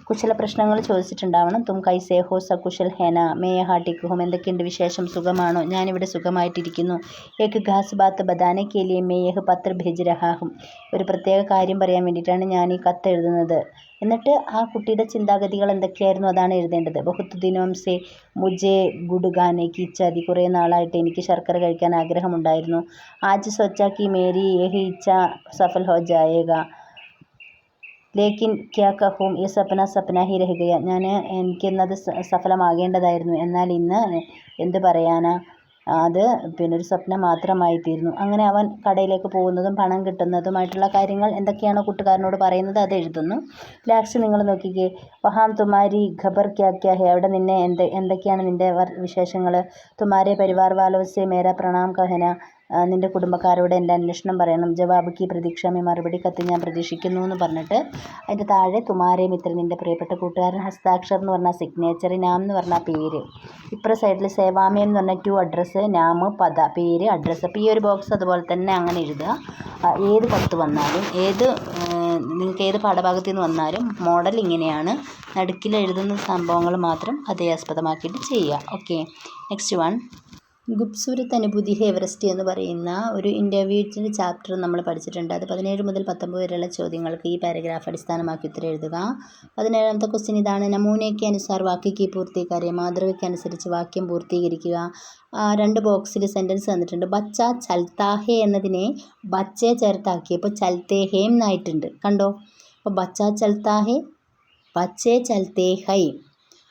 കുശല പ്രശ്നങ്ങൾ ചോദിച്ചിട്ടുണ്ടാവണം. തും കൈസേ ഹോ, സകുശൽ ഹേന, മേ യഹാ ഠീക് ഹൂം, എന്തൊക്കെയുണ്ട് വിശേഷം, സുഖമാണോ, ഞാനിവിടെ സുഖമായിട്ടിരിക്കുന്നു. ഏക് ഖാസ് ബാത്ത് ബതാനെ കെ ലിയെ മേ യഹ് പത്ര ഭേജ് രഹാ ഹൂം, ഒരു പ്രത്യേക കാര്യം പറയാൻ വേണ്ടിയിട്ടാണ് ഞാൻ ഈ കത്ത് എഴുതുന്നത്. എന്നിട്ട് ആ കുട്ടിയുടെ ചിന്താഗതികൾ എന്തൊക്കെയായിരുന്നു അതാണ് എഴുതേണ്ടത്. ബഹുത് ദിനോം സേ മുझे ഗുഡ് ഖാനെ കി ഇച്ഛാ ഥി, കുറേ നാളായിട്ട് എനിക്ക് ശർക്കര കഴിക്കാൻ ആഗ്രഹമുണ്ടായിരുന്നു. ആജ് സോച്ചാ കി മേരി യഹി ഇച്ഛാ സഫൽ ഹോ ജായേഗ, ലേക്കിൻ ക്യാ കഹൂം യേ സപ്ന ഹി രഹ് ഗയ, എനിക്കിന്നത് സഫലമാകേണ്ടതായിരുന്നു, എന്നാൽ ഇന്ന് എന്ത് പറയാനാ, അത് പിന്നെ ഒരു സ്വപ്നം മാത്രമായി തീർന്നു. അങ്ങനെ അവൻ കടയിലേക്ക് പോകുന്നതും പണം കിട്ടുന്നതുമായിട്ടുള്ള കാര്യങ്ങൾ എന്തൊക്കെയാണോ കൂട്ടുകാരനോട് പറയുന്നത് അത് എഴുതുന്നു. ലാസ്റ്റ് നിങ്ങൾ നോക്കിക്കേ, വഹാം തുമാരി ഖബർ ക്യാ ക്യാ ഹെ, അവിടെ നിന്നെ എന്തൊക്കെയാണ് നിൻ്റെ വിശേഷങ്ങൾ. തുമാരെ പരിവാർ വാലോ സെ മേരാ പ്രണാം കഹന, നിൻ്റെ കുടുംബക്കാരോട് എൻ്റെ അന്വേഷണം പറയണം. ജവാബ് കി പ്രതീക്ഷാമേ, മറുപടി കത്ത് ഞാൻ പ്രതീക്ഷിക്കുന്നു എന്ന് പറഞ്ഞിട്ട് അതിൻ്റെ താഴെ തുമാരെ മിത്ര, നിൻ്റെ പ്രിയപ്പെട്ട കൂട്ടുകാരൻ, ഹസ്താക്ഷർ എന്ന് പറഞ്ഞാൽ സിഗ്നേച്ചർ, നാം എന്ന് പറഞ്ഞാൽ പേര്, ഇപ്പുറ സൈഡിൽ സേവാമേ എന്ന് പറഞ്ഞാൽ ടു അഡ്രസ്സ്, നാം പദ, പേര് അഡ്രസ്സ്. അപ്പോൾ ഈ ഒരു ബോക്സ് അതുപോലെ തന്നെ അങ്ങനെ എഴുതുക. ഏത് കത്ത് വന്നാലും നിങ്ങൾക്ക് ഏത് പാഠഭാഗത്തു നിന്ന് വന്നാലും മോഡൽ ഇങ്ങനെയാണ്. നടുക്കിൽ എഴുതുന്ന സംഭവങ്ങൾ മാത്രം കഥയാസ്പദമാക്കിയിട്ട് ചെയ്യുക. ഓക്കെ, നെക്സ്റ്റ് വൺ, ഖൂബ്സൂരത് അനുഭൂതി ഹെ എവറസ്റ്റ് എന്ന് പറയുന്ന ഒരു ഇൻ്റർവ്യൂവിൻ്റെ ചാപ്റ്റർ നമ്മൾ പഠിച്ചിട്ടുണ്ട്. അത് 17 മുതൽ 19 വരെയുള്ള ചോദ്യങ്ങൾക്ക് ഈ പാരഗ്രാഫ് അടിസ്ഥാനമാക്കി ഉത്തരം എഴുതുക. 17ാമത്തെ ക്വസ്റ്റ്യൻ ഇതാണ്. നമൂനയ്ക്ക് അനുസാർ വാക്യക്ക് പൂർത്തീകാര്യ, മാതൃകയ്ക്ക് അനുസരിച്ച് വാക്യം പൂർത്തീകരിക്കുക. 2 ബോക്സിൽ സെൻറ്റൻസ് തന്നിട്ടുണ്ട്. ബച്ച ചൽത്താ ഹെ എന്നതിനെ ബച്ചയെ ചേർത്താക്കിയപ്പോൾ ചൽത്തേ ഹേ എന്നായിട്ടുണ്ട്, കണ്ടോ. അപ്പോൾ ബച്ച ചൽത്താ ഹെ, ബച്ചേ ചൽത്തേ ഹൈ.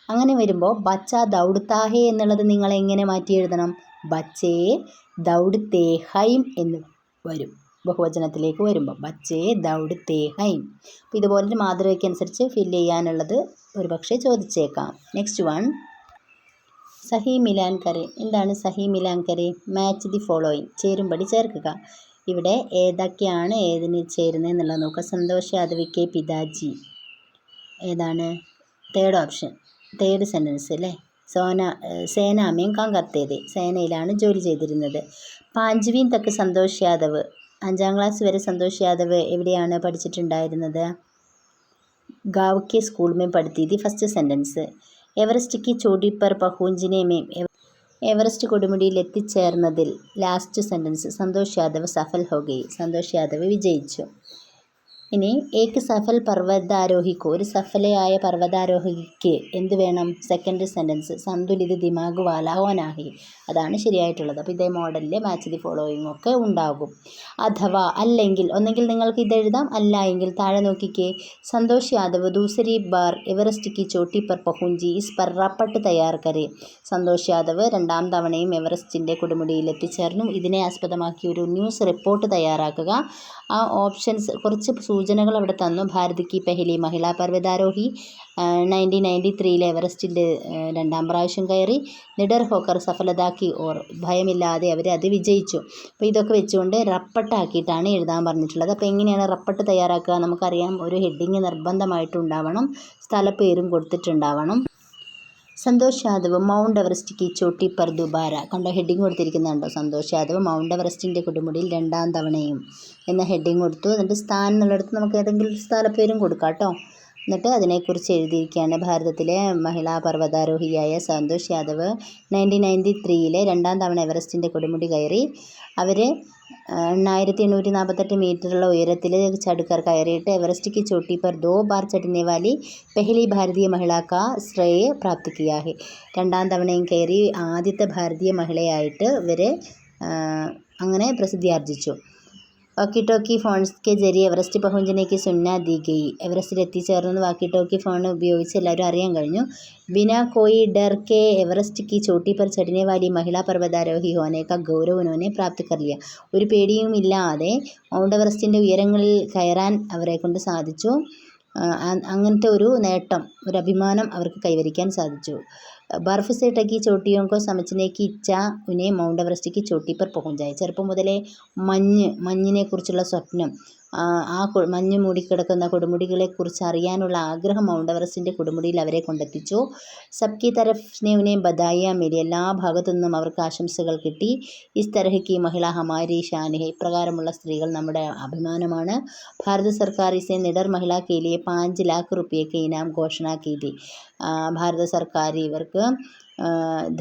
അങ്ങനെ വരുമ്പോൾ ബച്ച ദൗഡ്താ ഹെ എന്നുള്ളത് നിങ്ങൾ എങ്ങനെ മാറ്റി എഴുതണം, ബച്ചേ ദൗഡ്തേ ഹൈം എന്ന് വരും. ബഹുവചനത്തിലേക്ക് വരുമ്പോൾ ബച്ചേ ദൗഡ്തേ ഹൈം. അപ്പോൾ ഇതുപോലൊരു മാതൃകയ്ക്കനുസരിച്ച് ഫില്ല് ചെയ്യാനുള്ളത് ഒരു പക്ഷേ ചോദിച്ചേക്കാം. നെക്സ്റ്റ് വൺ, സഹി മിലാൻ കരെ. എന്താണ് സഹി മിലാൻ കരെ? മാച്ച് ദി ഫോളോയിങ്, ചേരുംപടി ചേർക്കുക. ഇവിടെ ഏതൊക്കെയാണ് ഏതിന് ചേരുന്നത് എന്നുള്ളത് നോക്കുക. സന്തോഷ് യാദവിക്ക് പിതാജി, ഏതാണ് തേർഡ് ഓപ്ഷൻ, തേർഡ് സെൻറ്റൻസ് അല്ലേ. സേനാമേം കാം കർത്തേ थे, സേനയിലാണ് ജോലി ചെയ്തിരുന്നത്. 5വീं തക്ക് സന്തോഷ് യാദവ്, 5ാം ക്ലാസ് വരെ സന്തോഷ് യാദവ് എവിടെയാണ് പഠിച്ചിട്ടുണ്ടായിരുന്നത്, ഗാവ് കെ സ്കൂൾ में പഠിത്തി थी, ഫസ്റ്റ് സെൻറ്റൻസ്. എവറസ്റ്റ് की चोटी पर पहुंचने में, എവറസ്റ്റ് കൊടുമുടിയിൽ എത്തിച്ചേർന്നതിൽ ലാസ്റ്റ് സെൻറ്റൻസ്. സന്തോഷ് യാദവ് സഫൽ ഹോ ഗയി, സന്തോഷ് യാദവ് വിജയിച്ചു. ഇനി ഏക്ക് സഫൽ പർവ്വതാരോഹിക്കോ, ഒരു സഫലയായ പർവ്വതാരോഹിക്ക് എന്ത് വേണം? സെക്കൻഡ് സെൻറ്റൻസ് സന്തുലിത ദിമാഗ് വാല ഹോനാഹി, അതാണ് ശരിയായിട്ടുള്ളത്. അപ്പോൾ ഇതേ മോഡലിൽ മാച്ച് ദി ഫോളോയിങ് ഒക്കെ ഉണ്ടാകും. അഥവാ അല്ലെങ്കിൽ, ഒന്നെങ്കിൽ നിങ്ങൾക്ക് ഇതെഴുതാം, അല്ല എങ്കിൽ താഴെ നോക്കിക്കേ. സന്തോഷ് യാദവ് ദൂസരി ബാർ എവറസ്റ്റ് കി ചോട്ടി പർ പഹുഞ്ചി ഇസ് പർ റപ്പട്ട് തയ്യാർ കരെ. സന്തോഷ് യാദവ് രണ്ടാം തവണയും എവറസ്റ്റിൻ്റെ കൊടുമുടിയിൽ എത്തിച്ചേർന്നു. ഇതിനെ ആസ്പദമാക്കി ഒരു ന്യൂസ് റിപ്പോർട്ട് തയ്യാറാക്കുക. ആ ഓപ്ഷൻസ് കുറച്ച് സൂചനകൾ അവിടെ തന്നു. ഭാരത് കി പെഹലി മഹിളാ പർവ്വതാരോഹി 1993 എവറസ്റ്റിൻ്റെ രണ്ടാം പ്രാവശ്യം കയറി. നിഡർ ഹോക്കർ സഫലതാക്കി ഓർ, ഭയമില്ലാതെ അവർ അത് വിജയിച്ചു. അപ്പോൾ ഇതൊക്കെ വെച്ചുകൊണ്ട് റപ്പട്ടാക്കിയിട്ടാണ് എഴുതാൻ പറഞ്ഞിട്ടുള്ളത്. അപ്പോൾ എങ്ങനെയാണ് റപ്പട്ട് തയ്യാറാക്കുക? നമുക്കറിയാം, ഒരു ഹെഡിങ് നിർബന്ധമായിട്ടുണ്ടാവണം, സ്ഥലപ്പേരും കൊടുത്തിട്ടുണ്ടാവണം. സന്തോഷ് യാദവ് മൗണ്ട് എവറസ്റ്റ് കി ചോട്ടി പർ ദുബാര, കണ്ടോ ഹെഡിങ് കൊടുത്തിരിക്കുന്നുണ്ടോ? സന്തോഷ് യാദവ് മൗണ്ട് എവറസ്റ്റിൻ്റെ കൊടുമുടിയിൽ രണ്ടാം തവണയും എന്ന ഹെഡിങ് കൊടുത്തു. എന്നിട്ട് സ്ഥാനം എന്നുള്ളിടത്ത് നമുക്ക് ഏതെങ്കിലും സ്ഥലപ്പേരും കൊടുക്കാം കേട്ടോ. എന്നിട്ട് അതിനെക്കുറിച്ച് എഴുതിയിരിക്കുകയാണ്. ഭാരതത്തിലെ മഹിളാ പർവ്വതാരോഹിയായ സന്തോഷ് യാദവ് 1993 രണ്ടാം തവണ എവറസ്റ്റിൻ്റെ കൊടുമുടി കയറി. അവർ 8848 മീറ്ററുള്ള ഉയരത്തിൽ ചടുക്കർ കയറിയിട്ട് എവറസ്റ്റ് की चोटी पर 2 बार चढ़ने वाली पहली भारतीय महिला का ശ്രേയ പ്രാപ്ത് കിയാ ഹെ. രണ്ടാം തവണയും കയറി ആദ്യത്തെ ഭാരതീയ മഹിളയായിട്ട് ഇവർ അങ്ങനെ പ്രസിദ്ധിയാർജിച്ചു. വാക്കി ടോക്കി ഫോൺസ് കെ ജരിയെ എവറസ്റ്റ് പഹുഞ്ചനേക്ക് സുന്ന ദി ഗയി, എവറസ്റ്റിൽ എത്തിച്ചേർന്നത് വാക്കി ടോക്കി ഫോൺ ഉപയോഗിച്ച് എല്ലാവരും അറിയാൻ കഴിഞ്ഞു. ബിനാ കോയി ഡർ കെ എവറസ്റ്റ് കി ചോട്ടി പർ ചढ़ने वाली महिला पर्वतारोही होने का गौरव उन्होंने प्राप्त कर लिया. ഒരു പേടിയും ഇല്ലാതെ മൗണ്ട് എവറസ്റ്റിൻ്റെ ഉയരങ്ങളിൽ കയറാൻ അവരെ കൊണ്ട് സാധിച്ചു. അങ്ങനത്തെ ഒരു നേട്ടം, ഒരു അഭിമാനം അവർക്ക് കൈവരിക്കാൻ സാധിച്ചു. ബർഫ് സെ ടക്കി ചോട്ടിയോं को समझने की इच्छा उन्हें മൗണ്ട് എവറസ്റ്റ് की चोटी पर पहुंचाई. ചെറുപ്പം മുതലേ മഞ്ഞിനെ കുറിച്ചുള്ള സ്വപ്നം, ആ മഞ്ഞ് മൂടിക്കിടക്കുന്ന കൊടുമുടികളെക്കുറിച്ച് അറിയാനുള്ള ആഗ്രഹം മൗണ്ട് എവറസ്റ്റിൻ്റെ കൊടുമുടിയിൽ അവരെ കൊണ്ടെത്തിച്ചു. സബ്കി തരഫ്നെ ഉനെ ബദായിയാ മിലി, എല്ലാ ഭാഗത്തു നിന്നും അവർക്ക് ആശംസകൾ കിട്ടി. ഇസ് തരഹ്കി മഹിള ഹമാരി ഷാൻ ഹെ, ഇപ്രകാരമുള്ള സ്ത്രീകൾ നമ്മുടെ അഭിമാനമാണ്. ഭാരത സർക്കാർ ഇസെ നിഡർ മഹിള കെ ലിയെ 5 लाख रुपये के इनाम घोषणा की थी. ഭാരത സർക്കാർ ഇവർക്ക്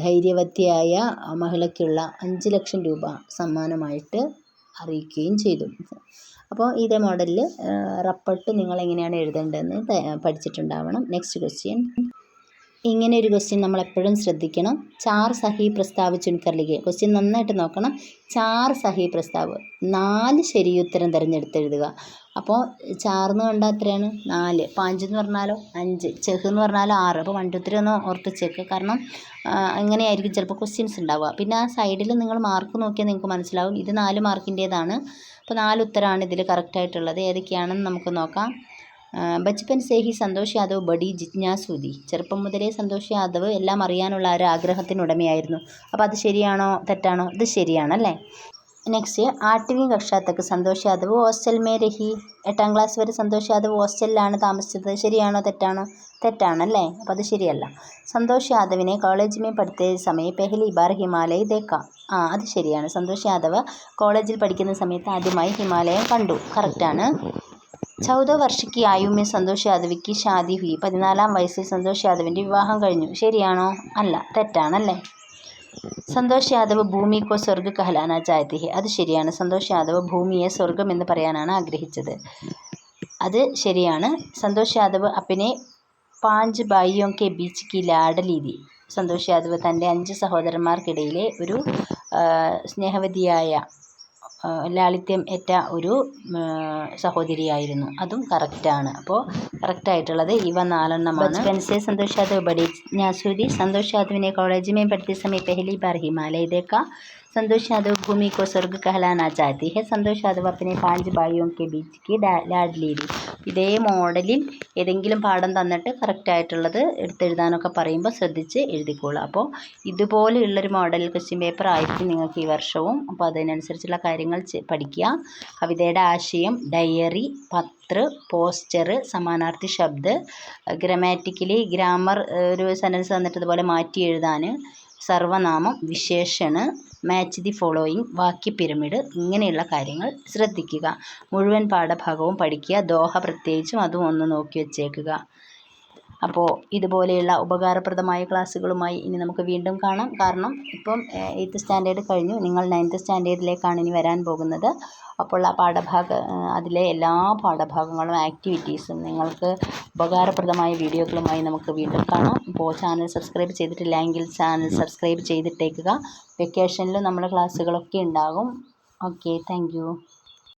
ധൈര്യവതിയായ മഹിളയ്ക്കുള്ള 5 ലക്ഷം രൂപ സമ്മാനമായിട്ട് അറിയിക്കുകയും ചെയ്തു. അപ്പോൾ ഇതേ മോഡലിൽ റപ്പട്ട് നിങ്ങൾ എങ്ങനെയാണ് എഴുതേണ്ടതെന്ന് പഠിച്ചിട്ടുണ്ടാവണം. Next question. ഇങ്ങനെ ഒരു ക്വസ്റ്റ്യൻ നമ്മൾ എപ്പോഴും ശ്രദ്ധിക്കണം. 4 സഹി പ്രസ്താവ് ചുൻകർ ലിഖിए. ക്വസ്റ്റ്യൻ നന്നായിട്ട് നോക്കണം. 4 സഹി പ്രസ്താവ്, 4 ശരിയുത്തരം തിരഞ്ഞെടുത്ത് എഴുതുക. അപ്പോൾ 4 എന്ന് കണ്ടാൽ എത്രയാണ്? 4. 5 എന്ന് പറഞ്ഞാലോ 5. ചെഹ് എന്ന് പറഞ്ഞാലോ 6. അപ്പോൾ 1 2 3 ഒന്ന് ഓർത്ത് വെച്ചേക്ക്. കാരണം അങ്ങനെയായിരിക്കും ചിലപ്പോൾ ക്വസ്റ്റ്യൻസ് ഉണ്ടാവുക. പിന്നെ ആ സൈഡിൽ നിങ്ങൾ മാർക്ക് നോക്കിയാൽ നിങ്ങൾക്ക് മനസ്സിലാവും ഇത് 4 മാർക്കിൻ്റേതാണ്. അപ്പോൾ 4 ഉത്തരമാണ് ഇതിൽ കറക്റ്റായിട്ടുള്ളത്. ഏതൊക്കെയാണെന്ന് നമുക്ക് നോക്കാം. ബച്പൻ സേ ഹി സന്തോഷ് യാദവ് ബഡി ജിജ്ഞാസു തി. ചെറുപ്പം മുതലേ സന്തോഷ് യാദവ് എല്ലാം അറിയാനുള്ള ഒരു ആഗ്രഹത്തിനുടമയായിരുന്നു. അപ്പോൾ അത് ശരിയാണോ തെറ്റാണോ? ഇത് ശരിയാണല്ലേ. നെക്സ്റ്റ്, 8वीं കക്ഷാ തക്ക് Santhosh Yadav hostel may രഹി. 8ാം class വരെ സന്തോഷ് യാദവ് ഹോസ്റ്റലിലാണ് താമസിച്ചത്. ശരിയാണോ തെറ്റാണോ? തെറ്റാണല്ലേ. അപ്പോൾ അത് ശരിയല്ല. സന്തോഷ് യാദവിനെ കോളേജ് മേ പഠിത്ത സമയം പെഹലി ബാർ ഹിമാലയ ദേക്ക. അത് ശരിയാണ്. സന്തോഷ് യാദവ് കോളേജിൽ പഠിക്കുന്ന സമയത്ത് ആദ്യമായി ഹിമാലയം കണ്ടു. കറക്റ്റാണ്. 14 വർഷ की आयु में സന്തോഷ് യാദവിക്ക് ഷാദി ഹുയി. 14ാം വയസ്സിൽ സന്തോഷ് യാദവിൻ്റെ വിവാഹം കഴിഞ്ഞു. ശരിയാണോ? അല്ല, തെറ്റാണല്ലേ. സന്തോഷ് യാദവ് ഭൂമി കോ സ്വർഗ് കഹലാന ചാഹത്തെ ഹെ. അത് ശരിയാണ്. സന്തോഷ് യാദവ് ഭൂമിയെ സ്വർഗം എന്ന് പറയാനാണ് ആഗ്രഹിച്ചത്. അത് ശരിയാണ്. സന്തോഷ് യാദവ് അപ്പനെ 5 ഭായിയോं के बीच की लाडली थी. സന്തോഷ് യാദവ് തൻ്റെ 5 സഹോദരന്മാർക്കിടയിലെ ഒരു സ്നേഹവതിയായ ലാളിത്യം ഏറ്റ ഒരു സഹോദരിയായിരുന്നു. അതും കറക്റ്റാണ്. അപ്പോൾ കറക്റ്റായിട്ടുള്ളത് ഇവ 4 എണ്ണമാണ്. बचपन से संतोष यादव बड़ी जिज्ञासु थी. संतोष यादव ने कॉलेज में पढ़ते समय पहली बार हिमालय देखा. संतोष यादव भूमि को स्वर्ग कहलाना चाहती है. संतोष यादव अपने 5 भाइयों के बीच की लाडली थी. ഇതേ മോഡലിൽ ഏതെങ്കിലും പാഠം തന്നിട്ട് കറക്റ്റായിട്ടുള്ളത് എടുത്തെഴുതാനൊക്കെ പറയുമ്പോൾ ശ്രദ്ധിച്ച് എഴുതിക്കോളൂ. അപ്പോൾ ഇതുപോലെയുള്ളൊരു മോഡൽ ക്വസ്റ്റ്യൻ പേപ്പർ ആയിരിക്കും നിങ്ങൾക്ക് ഈ വർഷവും. അപ്പോൾ അതിനനുസരിച്ചുള്ള കാര്യങ്ങൾ പഠിക്കുക. കവിതയുടെ ആശയം, ഡയറി, പത്ര, പോസ്റ്റർ, സമാനാർത്ഥി ശബ്ദ്, ഗ്രാമാറ്റിക്കലി ഗ്രാമർ, ഒരു സെൻറ്റൻസ് തന്നിട്ട് ഇതുപോലെ മാറ്റി എഴുതാൻ, സർവനാമം, വിശേഷണ്, മാച്ച് ദി ഫോളോയിങ്, വാക്യ പിരമിഡ്, ഇങ്ങനെയുള്ള കാര്യങ്ങൾ ശ്രദ്ധിക്കുക. മുഴുവൻ പാഠഭാഗവും പഠിക്കുക. ദോഹ പ്രത്യേകിച്ചും അതും ഒന്ന് നോക്കി വച്ചേക്കുക. അപ്പോൾ ഇതുപോലെയുള്ള ഉപകാരപ്രദമായ ക്ലാസ്സുകളുമായി ഇനി നമുക്ക് വീണ്ടും കാണാം. കാരണം ഇപ്പം 8th സ്റ്റാൻഡേർഡ് കഴിഞ്ഞു, നിങ്ങൾ 9th സ്റ്റാൻഡേർഡിലേക്കാണ് ഇനി വരാൻ പോകുന്നത്. അപ്പോൾ അതിലെ എല്ലാ പാഠഭാഗങ്ങളും ആക്ടിവിറ്റീസും നിങ്ങൾക്ക് ഉപകാരപ്രദമായ വീഡിയോകളുമായി നമുക്ക് വീണ്ടും കാണാം. അപ്പോൾ ചാനൽ സബ്സ്ക്രൈബ് ചെയ്തിട്ടില്ല എങ്കിൽ ചാനൽ സബ്സ്ക്രൈബ് ചെയ്തിട്ടേക്കുക. വെക്കേഷനിലും നമ്മുടെ ക്ലാസ്സുകളൊക്കെ ഉണ്ടാകും. Okay, thank you.